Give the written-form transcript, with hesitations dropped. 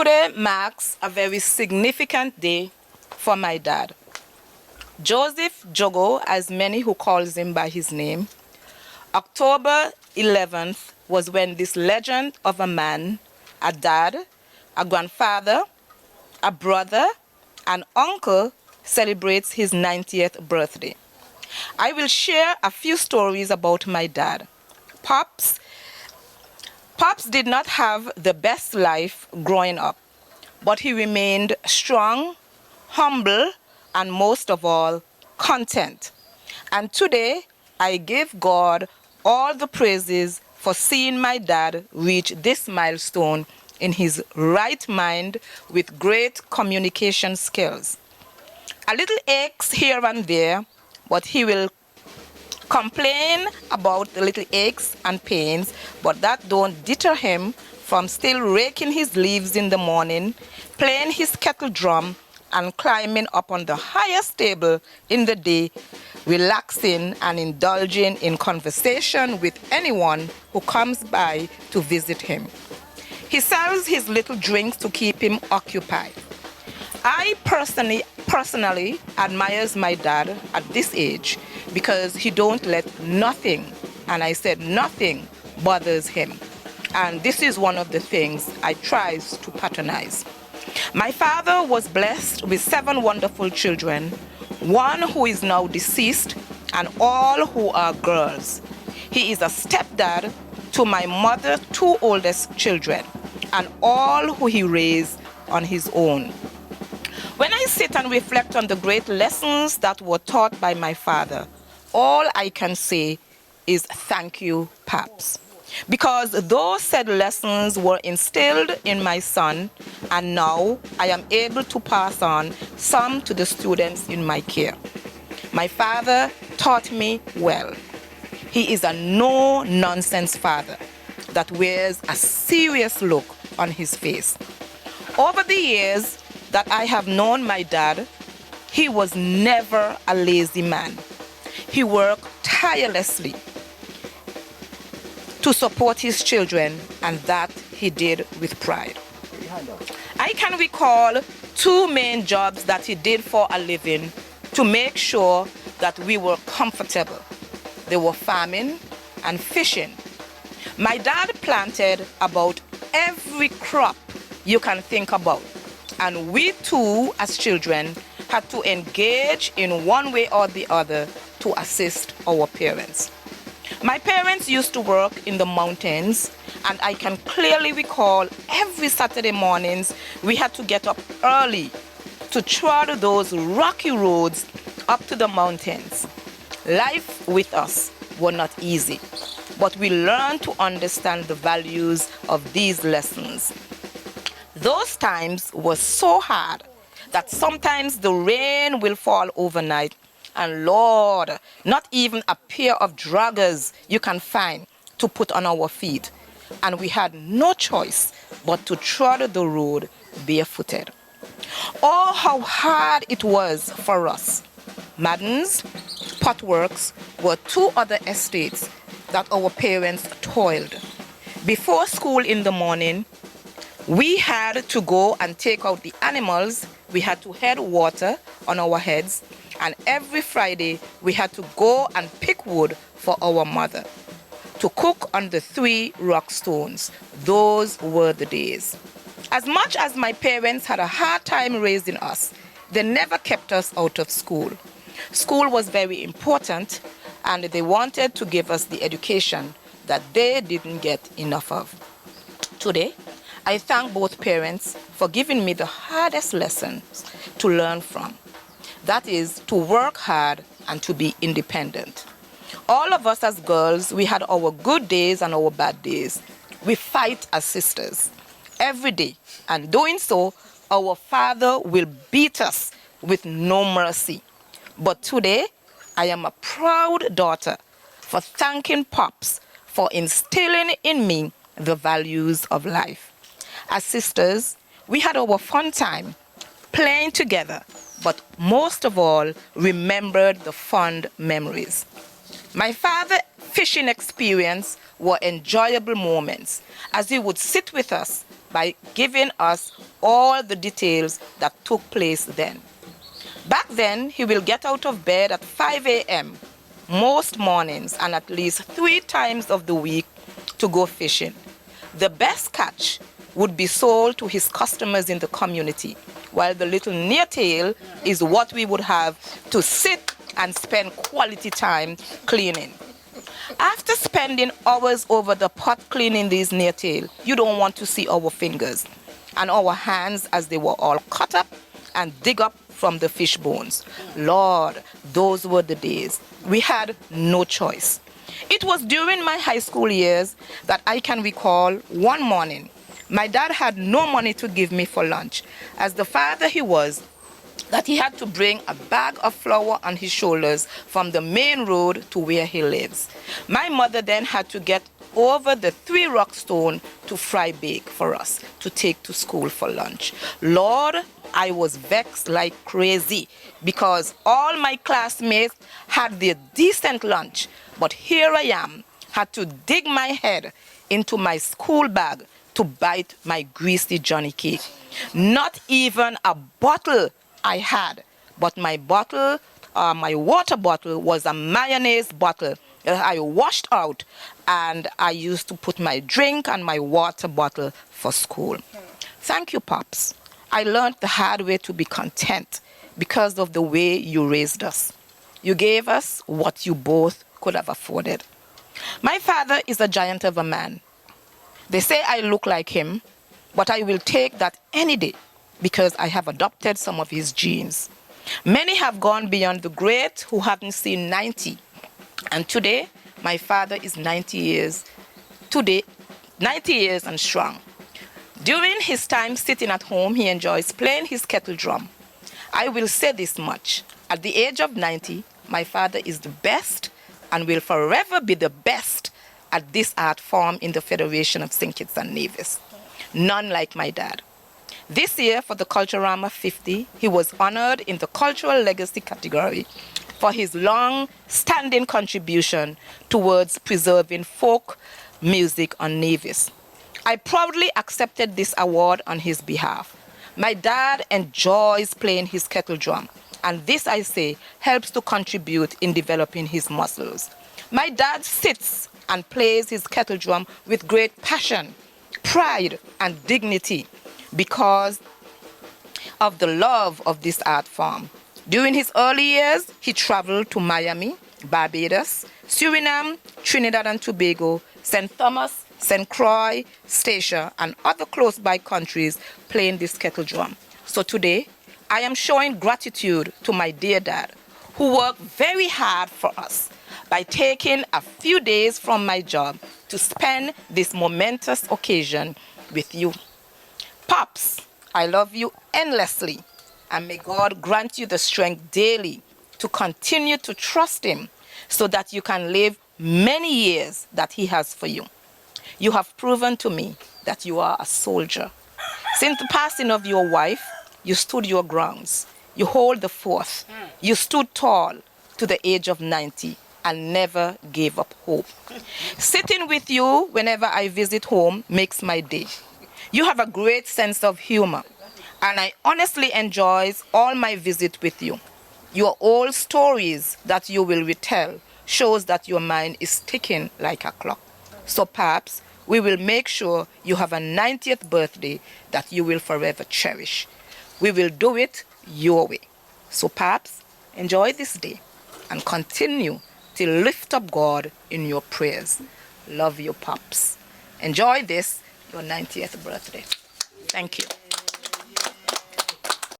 Today marks a very significant day for my dad. Joseph Juggo, as many who calls him by his name. October 11th was when this legend of a man, a dad, a grandfather, a brother, an uncle celebrates his 90th birthday. I will share a few stories about my dad. Pops did not have the best life growing up, but he remained strong, humble, and most of all, content. And today, I give God all the praises for seeing my dad reach this milestone in his right mind with great communication skills. A little aches here and there, but he will complain about the little aches and pains, but that don't deter him from still raking his leaves in the morning, playing his kettle drum, and climbing up on the highest table in the day, relaxing and indulging in conversation with anyone who comes by to visit him. He sells his little drinks to keep him occupied. I personally admires my dad at this age because he don't let nothing, and I said nothing, bothers him. And this is one of the things I tries to patronize. My father was blessed with 7 wonderful children, 1 who is now deceased, and all who are girls. He is a stepdad to my mother's 2 oldest children, and all who he raised on his own. When I sit and reflect on the great lessons that were taught by my father, all I can say is thank you, Paps. Because those said lessons were instilled in my son, and now I am able to pass on some to the students in my care. My father taught me well. He is a no-nonsense father that wears a serious look on his face. Over the years that I have known my dad, he was never a lazy man. He worked tirelessly to support his children, and that he did with pride. I can recall 2 main jobs that he did for a living to make sure that we were comfortable. They were farming and fishing. My dad planted about every crop you can think about, and we too, as children, had to engage in one way or the other to assist our parents. My parents used to work in the mountains, and I can clearly recall every Saturday mornings we had to get up early to trod those rocky roads up to the mountains. Life with us was not easy, but we learned to understand the values of these lessons. Those times were so hard that sometimes the rain will fall overnight, and Lord, not even a pair of draggers you can find to put on our feet. And we had no choice but to trod the road barefooted. Oh, how hard it was for us. Madden's, Potworks were 2 other estates that our parents toiled. Before school in the morning, we had to go and take out the animals. We had to head water on our heads, and every Friday we had to go and pick wood for our mother to cook on the 3 rock stones. Those were the days. As much as my parents had a hard time raising us, they never kept us out of school. School was very important, and they wanted to give us the education that they didn't get enough of. Today, I thank both parents for giving me the hardest lessons to learn from. That is, to work hard and to be independent. All of us as girls, we had our good days and our bad days. We fight as sisters every day, and doing so, our father will beat us with no mercy. But today, I am a proud daughter for thanking Pops for instilling in me the values of life. As sisters, we had our fun time playing together, but most of all, remembered the fond memories. My father's fishing experience were enjoyable moments, as he would sit with us by giving us all the details that took place then. Back then, he will get out of bed at 5 a.m. most mornings and at least 3 times of the week to go fishing. The best catch would be sold to his customers in the community, while the little neartail is what we would have to sit and spend quality time cleaning. After spending hours over the pot cleaning these neartail, you don't want to see our fingers and our hands as they were all cut up and dig up from the fish bones. Lord, those were the days. We had no choice. It was during my high school years that I can recall one morning. My dad had no money to give me for lunch. As the father he was, that he had to bring a bag of flour on his shoulders from the main road to where he lives. My mother then had to get over the 3 rock stone to fry bake for us to take to school for lunch. Lord, I was vexed like crazy because all my classmates had their decent lunch, but here I am, had to dig my head into my school bag to bite my greasy Johnny cake. Not even a bottle I had, but my water bottle was a mayonnaise bottle that I washed out, and I used to put my drink and my water bottle for school. Thank you, Pops. I learned the hard way to be content because of the way you raised us. You gave us what you both could have afforded. My father is a giant of a man. They say I look like him, but I will take that any day because I have adopted some of his genes. Many have gone beyond the great who haven't seen 90. And today, my father is 90 years and strong. During his time sitting at home, he enjoys playing his kettle drum. I will say this much. At the age of 90, my father is the best and will forever be the best at this art form in the Federation of St. Kitts and Nevis. None like my dad. This year, for the Culturama 50, he was honored in the Cultural Legacy category for his long-standing contribution towards preserving folk music on Nevis. I proudly accepted this award on his behalf. My dad enjoys playing his kettle drum, and this, I say, helps to contribute in developing his muscles. My dad sits and plays his kettle drum with great passion, pride, and dignity because of the love of this art form. During his early years, he traveled to Miami, Barbados, Suriname, Trinidad and Tobago, St. Thomas, St. Croix, Statia, and other close-by countries playing this kettle drum. So today, I am showing gratitude to my dear dad, who worked very hard for us by taking a few days from my job to spend this momentous occasion with you. Pops, I love you endlessly, and may God grant you the strength daily to continue to trust him so that you can live many years that he has for you. You have proven to me that you are a soldier. Since the passing of your wife, you stood your grounds. You hold the fort. You stood tall to the age of 90 and never gave up hope. Sitting with you whenever I visit home makes my day. You have a great sense of humor, and I honestly enjoy all my visits with you. Your old stories that you will retell shows that your mind is ticking like a clock. So perhaps we will make sure you have a 90th birthday that you will forever cherish. We will do it your way. So perhaps enjoy this day and continue to lift up God in your prayers. Love you, Pops. Enjoy this, your 90th birthday. Thank you.